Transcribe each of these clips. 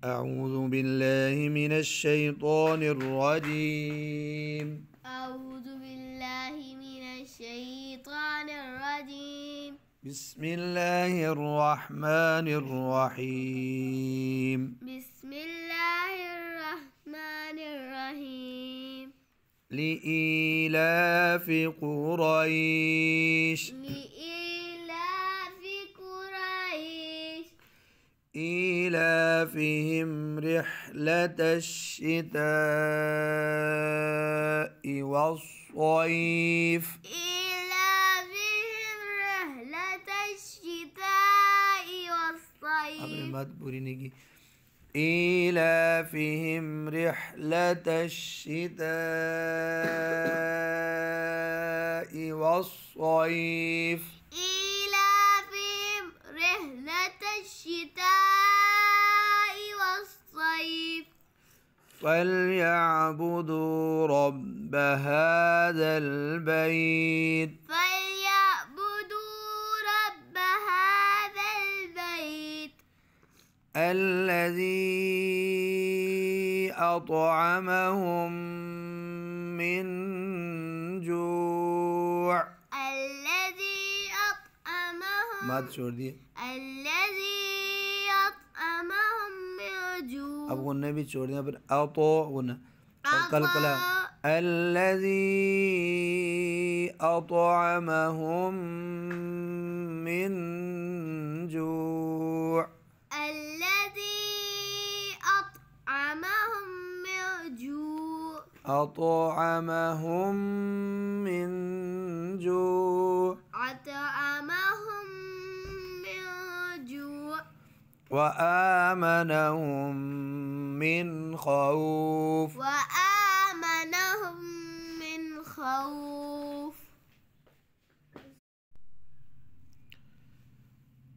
أعوذ بالله من الشيطان الرجيم. أعوذ بالله من الشيطان الرجيم. بسم الله الرحمن الرحيم. بسم الله الرحمن الرحيم. لإيلاف قريش لإيلاف قريش إيلافهم رحلة الشتاء والصيف إيلافهم رحلة الشتاء والصيف إيلافهم رحلة الشتاء والصيف إيلافهم رحلة الشتاء والصيف فليعبدوا رب هذا البيت الذي أطعمهم من جوع. अब गुन्ने भी छोड़ दिया फिर अतो गुन्ना कल कला الذي أطعمهم من جوع. أطعمهم من جوع وآمنهم من خوف.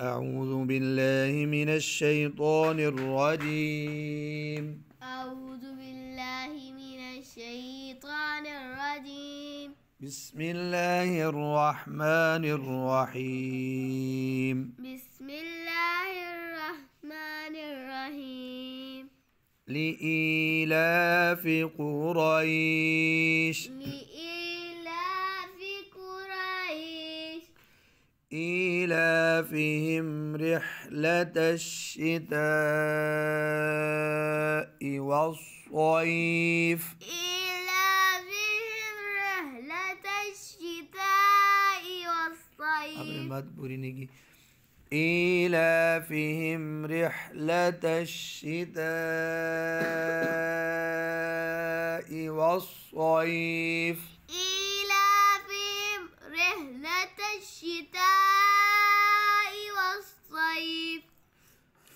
أعوذ بالله من الشيطان الرجيم. أعوذ بالله من الشيطان الرجيم. بسم الله الرحمن الرحيم. بسم الله الرحمن الرحيم. لإيلاف قريش إيلافهم رحلة الشتاء والصيف إيلافهم رحلة الشتاء والصيف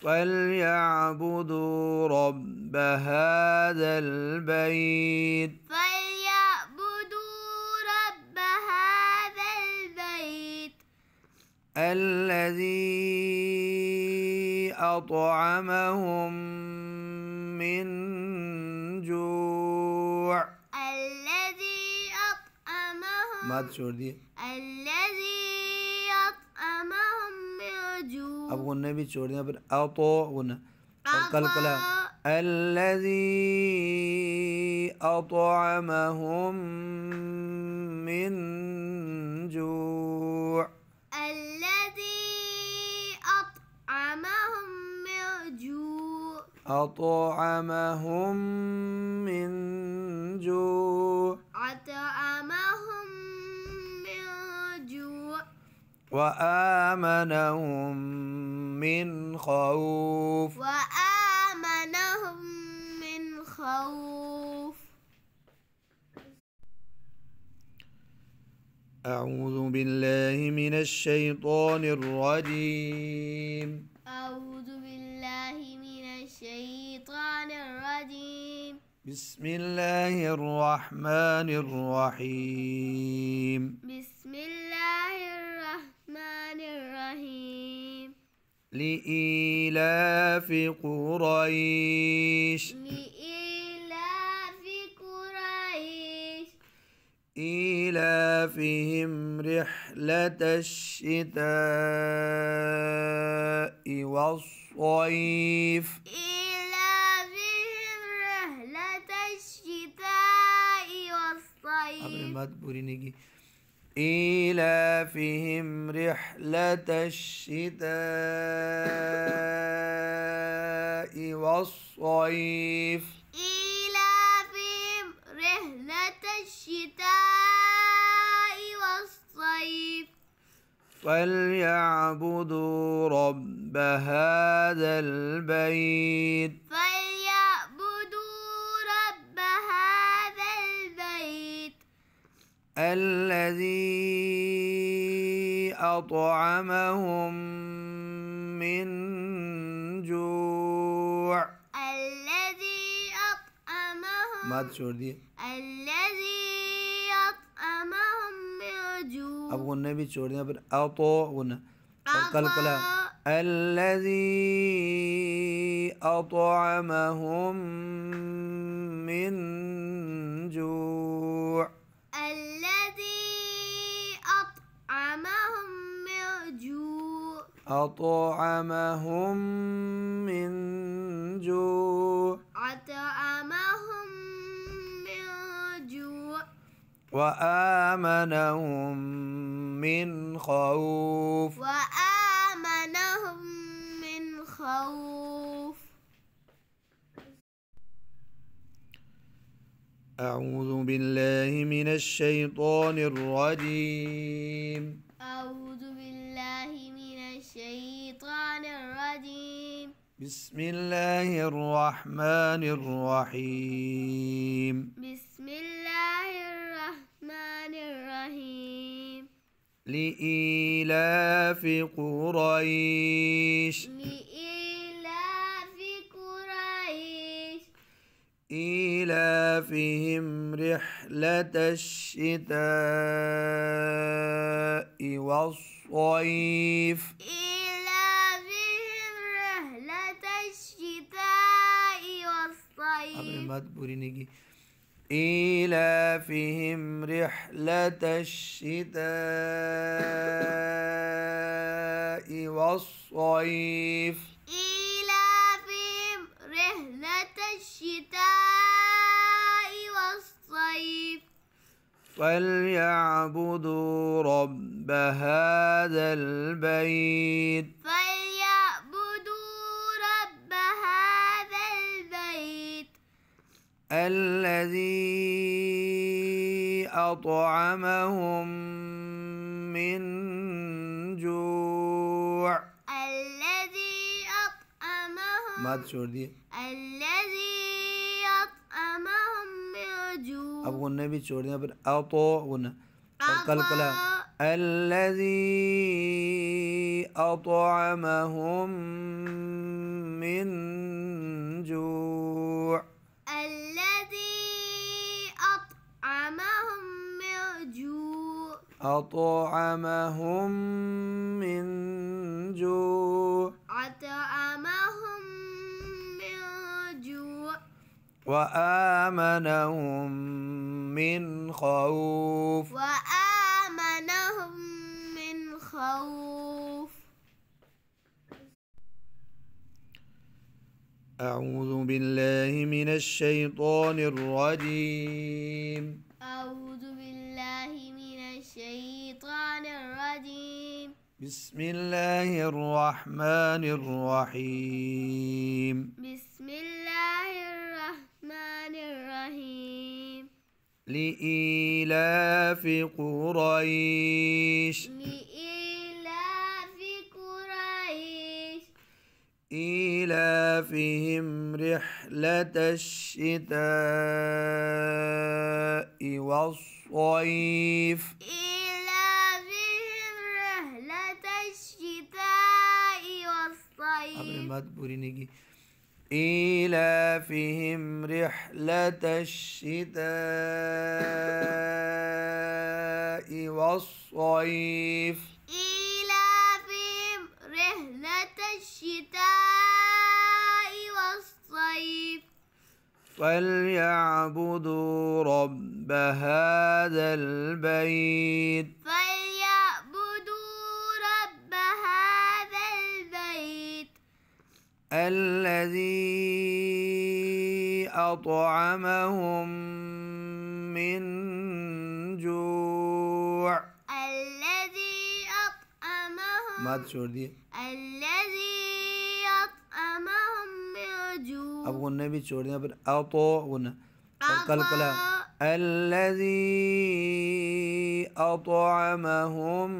فليعبدوا رب هذا البيت الذي أطعمهم من جوع. अब गुन्ने भी छोड़ दिया फिर अतो गुन्ना कल कला الذي أطعمهم من جوع أطعمهم من جوع وآمنهم من خوف. أعوذ بالله من الشيطان الرجيم. أعوذ بالله من الشيطان الرجيم. بسم الله الرحمن الرحيم. بسم الله الرحمن الرحيم. لإيلاف قريش إيلافهم رحلة الشتاء والصيف मत पूरी नहीं की। إيلافهم رحلة الشتاء والصيف إيلافهم رحلة الشتاء والصيف فليعبدوا رب هذا البيت الذي أطعمهم من جوع مات छोड़ दिए अब गुन्ने भी छोड़ दिए फिर अतो गुन्ना और कलकला الذي أطعمهم من جوع أطعمهم من جوع وآمنهم من خوف أعوذ بالله من الشيطان الرجيم بسم الله الرحمن الرحيم لإيلاف قريش إيلافهم رحلة الشتاء والصيف إيلافهم رحلة الشتاء والصيف فليعبدوا رب هذا البيت الذي أطعمهم من جوع مات छोड़ दिए अब गुन्ने भी छोड़ दिए फिर अतो गुन्ना और कलकला الذي أطعمهم من جوع أطعمهم من جوع وآمنهم من خوف أعوذ بالله من الشيطان الرجيم بسم الله الرحمن الرحيم لإيلاف قريش إيلافهم رحلة الشتاء والصيف إيلافهم رحلة الشتاء والصيف فليعبدوا رب هذا البيت الذي أطعمهم من मद छोड़ दिए। الذي أطعمهم من جوع अब गुन्ने भी छोड़ दिए। फिर अतो गुन्ना और कलकला الذي أطعمهم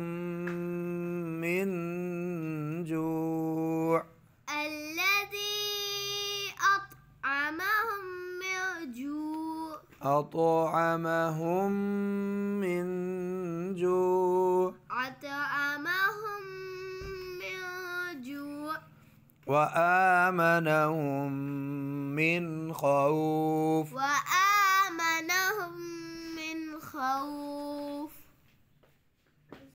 من جوع الذي أطعمهم من جوع أطعمهم من جوع أطعمهم من جوع وآمنهم من خوف وآمنهم من خوف